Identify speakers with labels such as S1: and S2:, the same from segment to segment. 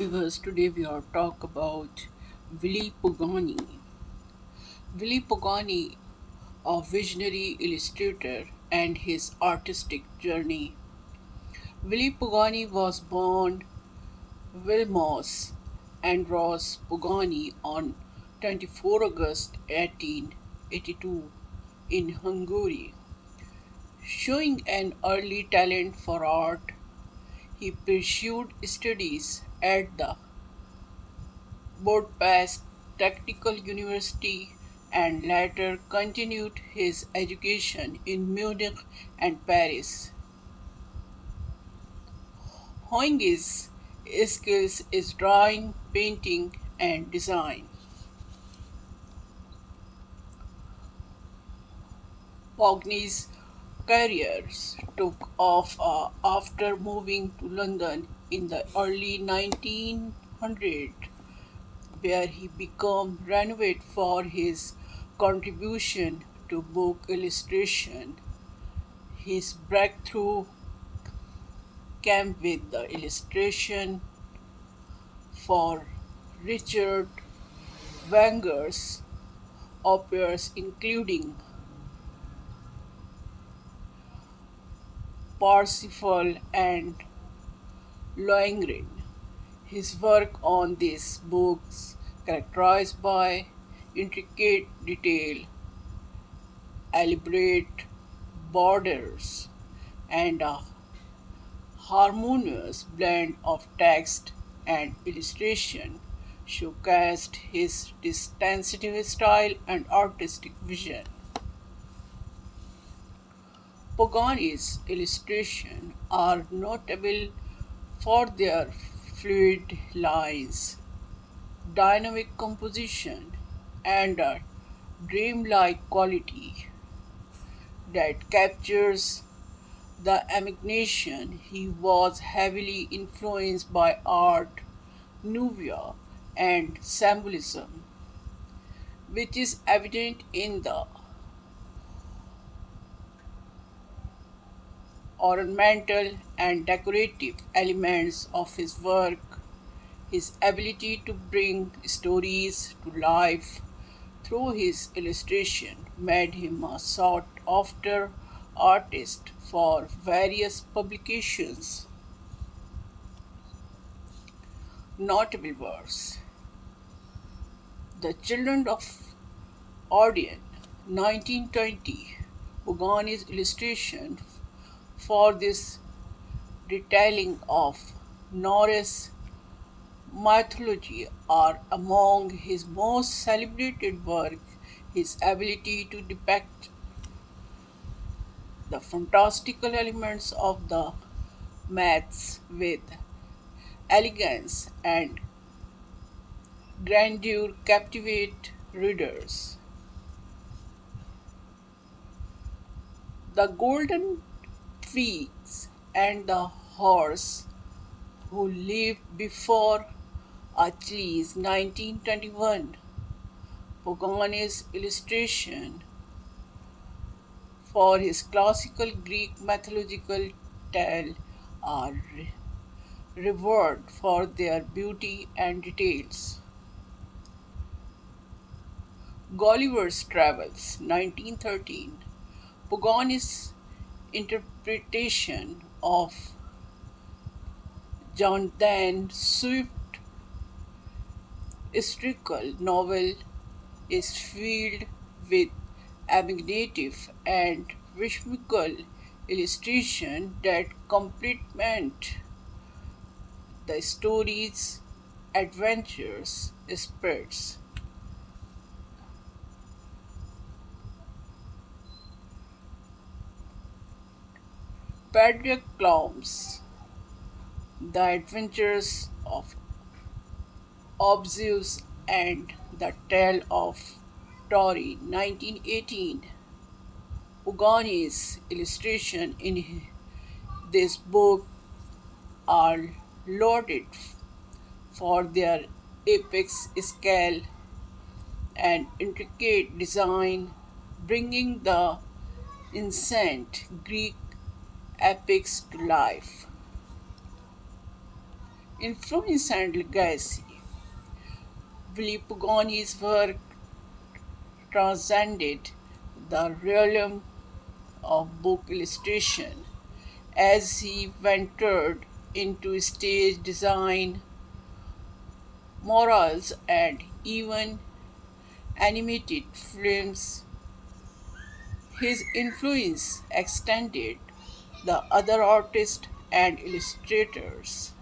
S1: viewers, today we are talk about Willy Pogani. Willy Pogani, a visionary illustrator and his artistic journey. Willy Pogani was born Vilmos Andros Pogani on 24 August 1882 in Hungary. Showing an early talent for art, he pursued studies at the Budapest Technical University and later continued his education in Munich and Paris. Hoing his skills is drawing, painting, and design. Pogny's career took off after moving to London in the early 1900s, where he became renowned for his contribution to book illustration. His breakthrough came with the illustration for Richard Wagner's operas including Parsifal and Lohengrin. His work on these books, characterized by intricate detail, elaborate borders, and a harmonious blend of text and illustration, showcased his distinctive style and artistic vision. Pagani's illustrations are notable for their fluid lines, dynamic composition, and a dreamlike quality that captures the imagination. He was heavily influenced by art nouveau and symbolism, which is evident in the ornamental and decorative elements of his work. His ability to bring stories to life through his illustration made him a sought after artist for various publications. Notable works: The Children of Orion, 1920. Pagani's illustration for this retelling of Norse mythology are among his most celebrated work. His ability to depict the fantastical elements of the myths with elegance and grandeur captivate readers. The Golden Fleece and the Horse Who Lived Before Achilles, 1921. Pagani's illustration for his classical Greek mythological tale are revered for their beauty and details. Gulliver's Travels, 1913. Pagani's interpretation of Jonathan Swift's historical novel is filled with imaginative and whimsical illustrations that complement the story's adventurous spirits. Patrick Clowns, The Adventures of Obseus and the Tale of Tori, 1918. Pagani's illustrations in this book are lauded for their epic scale and intricate design, bringing the ancient Greek epics to life. Influence and legacy. Willie Pugoni's work transcended the realm of book illustration as he ventured into stage design, morals, and even animated films. His influence extended the other artists and illustrators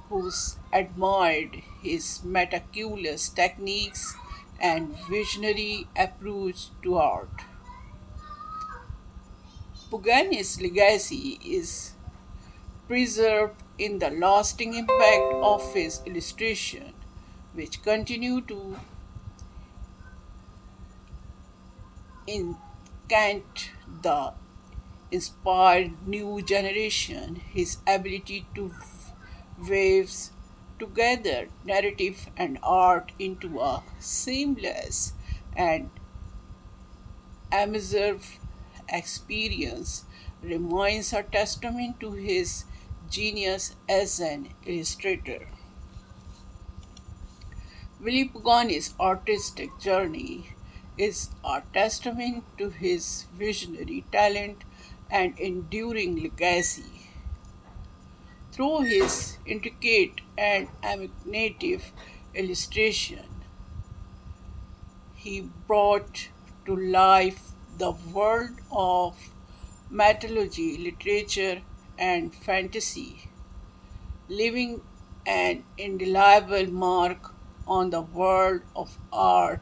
S1: who admired his meticulous techniques and visionary approach to art. Pugani's legacy is preserved in the lasting impact of his illustration, which continue to encant the inspired new generation. His ability to weave together narrative and art into a seamless and immersive experience remains a testament to his genius as an illustrator. Willie Pugani's artistic journey is a testament to his visionary talent and enduring legacy. Through his intricate and imaginative illustration, he brought to life the world of mythology, literature, and fantasy, leaving an indelible mark on the world of art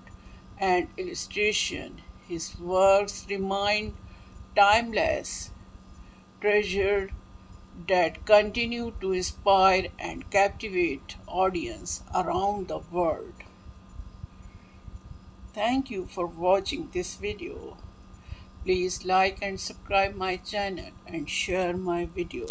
S1: and illustration. His works remain timeless, treasured that continue to inspire and captivate audience around the world. Thank you for watching this video. Please like and subscribe my channel and share my video.